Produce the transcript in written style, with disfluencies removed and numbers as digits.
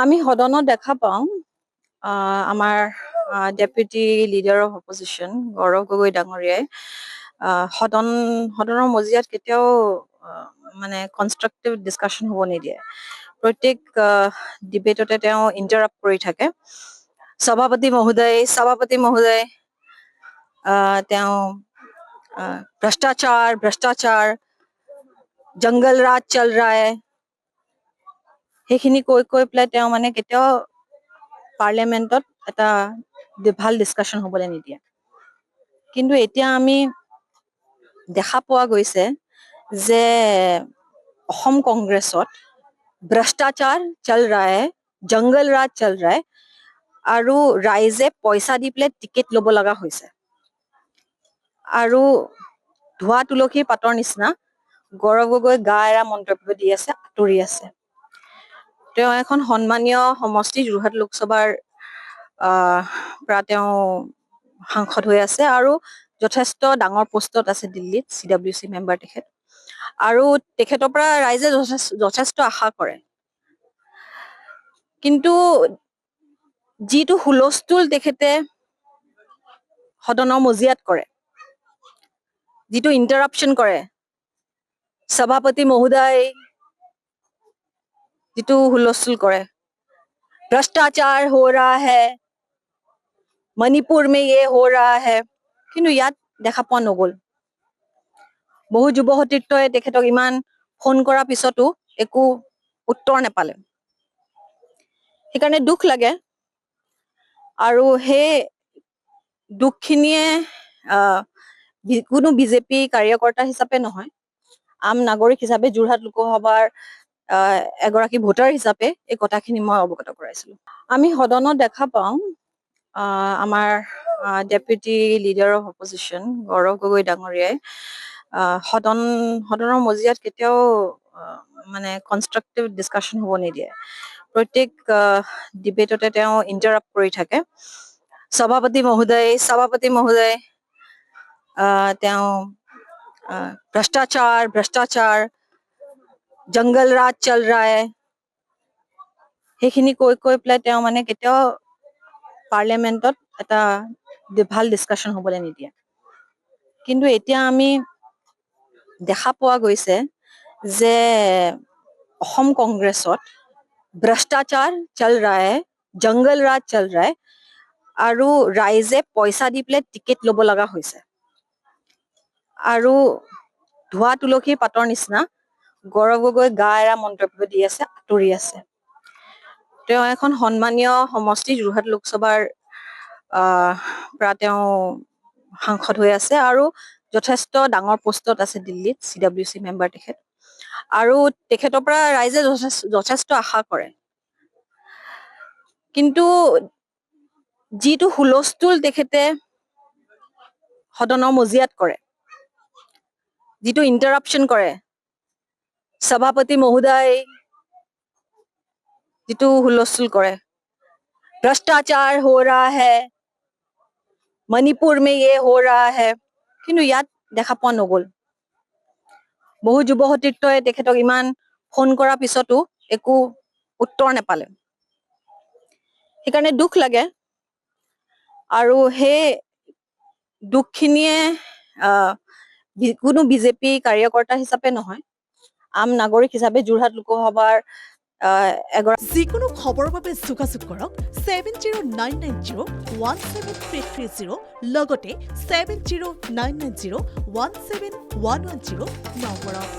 আমি সদনত দেখা পাওঁ আমাৰ deputy leader of opposition Gaurav Gogoi ডাঙৰীয়াই সদনৰ মজিয়াত কেতিয়াও মানে কনষ্ট্ৰাকটিভ ডিছকাশ্যন হ'ব নিদিয়ে। প্ৰত্যেক ডিবেটতে তেওঁ ইণ্টাৰাপ্ট কৰি থাকে। সভাপতি মহোদয় তেওঁ ভ্ৰষ্টাচাৰ জংগল ৰাজ চল ৰা হে সেইখিনি কৈ পেলাই তেওঁ মানে কেতিয়াও পাৰ্লিয়ামেণ্টত এটা ভাল ডিছকাশ্যন হ'বলৈ নিদিয়ে। কিন্তু এতিয়া আমি দেখা পোৱা গৈছে যে অসম কংগ্ৰেছত ভ্ৰষ্টাচাৰ চল ৰা হে, জংগল ৰাজ চল ৰা হে আৰু ৰাইজে পইচা দি পেলাই টিকেট ল'ব লগা হৈছে। আৰু ধোৱা তুলসীৰ পাতৰ নিচিনা গৌৰৱ গগৈ গা এৰা মন্তব্য দি আছে, আঁতৰি আছে। তেওঁ এখন সন্মানীয় সমষ্টি যোৰহাট লোকসভাৰ পৰা তেওঁ সাংসদ হৈ আছে আৰু যথেষ্ট ডাঙৰ পোষ্টত আছে দিল্লীত, CWC মেম্বাৰ তেখেত। আৰু তেখেতৰ পৰা ৰাইজে যথেষ্ট আশা কৰে। কিন্তু যিটো হুলস্থুল তেখেতে সদনৰ মজিয়াত কৰে, যিটো ইণ্টাৰাপশ্যন কৰে, সভাপতি মহোদয় যিটো হুলস্থুল কৰে, ভ্ৰষ্টাচাৰ हो रहा है, মণিপুৰ में ये हो रहा है, কিন্তু ইয়াত দেখা পোৱা নগ'ল। বহু যুৱ সতীৰ্থই তেখেতক ইমান ফোন কৰাৰ পিছতো একো উত্তৰ নাপালে। সেইকাৰণে দুখ লাগে। আৰু সেই দুখখিনিয়ে কোনো বিজেপি কাৰ্যকৰ্তা হিচাপে নহয়, আম নাগৰিক হিচাপে যোৰহাট লোকসভাৰ এগৰাকী ভোটাৰ হিচাপে এই কথাখিনি মই অৱগত কৰাইছিলো। আমি সদনত দেখা পাওঁ আমাৰ deputy leader of opposition Gaurav Gogoi ডাঙৰীয়াই সদনৰ মজিয়াত কেতিয়াও মানে কনষ্ট্ৰাকটিভ ডিছকাশ্যন হ'ব নিদিয়ে। প্ৰত্যেক ডিবেটতে তেওঁ ইণ্টাৰাপ্ট কৰি থাকে। সভাপতি মহোদয় তেওঁ ভ্ৰষ্টাচাৰ জংগল ৰাজ চল ৰা হে সেইখিনি কৈ পেলাই তেওঁ মানে কেতিয়াও পাৰ্লিয়ামেণ্টত এটা ভাল ডিছকাশ্যন হ'বলৈ নিদিয়ে। কিন্তু এতিয়া আমি দেখা পোৱা গৈছে যে অসম কংগ্ৰেছত ভ্ৰষ্টাচাৰ চল ৰা হে, জংগল ৰাজ চল ৰা হে আৰু ৰাইজে পইচা দি পেলাই টিকেট ল'ব লগা হৈছে। আৰু ধোৱা তুলসীৰ পাতৰ নিচিনা গৌৰৱ গগৈ গা এৰা মন্তব্য দি আছে, আঁতৰি আছে। তেওঁ এখন সন্মানীয় সমষ্টি যোৰহাট লোকসভাৰ পৰা তেওঁ সাংসদ হৈ আছে আৰু যথেষ্ট ডাঙৰ পোষ্টত আছে দিল্লীত, CWC মেম্বাৰ তেখেত। আৰু তেখেতৰ পৰা ৰাইজে যথেষ্ট আশা কৰে। কিন্তু যিটো হুলস্থুল তেখেতে সদনৰ মজিয়াত কৰে, যিটো ইণ্টাৰাপশ্যন কৰে, সভাপতি মহোদয় যিটো হুলস্থুল কৰে, ভ্ৰষ্টাচাৰ हो रहा है, মণিপুৰ में ये हो रहा है, কিন্তু ইয়াত দেখা পোৱা নগ'ল। বহু যুৱ সতীৰ্থই তেখেতক ইমান ফোন কৰাৰ পিছতো একো উত্তৰ নাপালে। সেইকাৰণে দুখ লাগে। আৰু সেই দুখখিনিয়ে কোনো বিজেপি কাৰ্যকৰ্তা হিচাপে নহয়, আম নাগৰিক হিচাপে যোৰহাট লোকসভাৰ যিকোনো খবৰৰ বাবে যোগাযোগ কৰক 7099017330 লগতে 7099017110 নম্বৰত।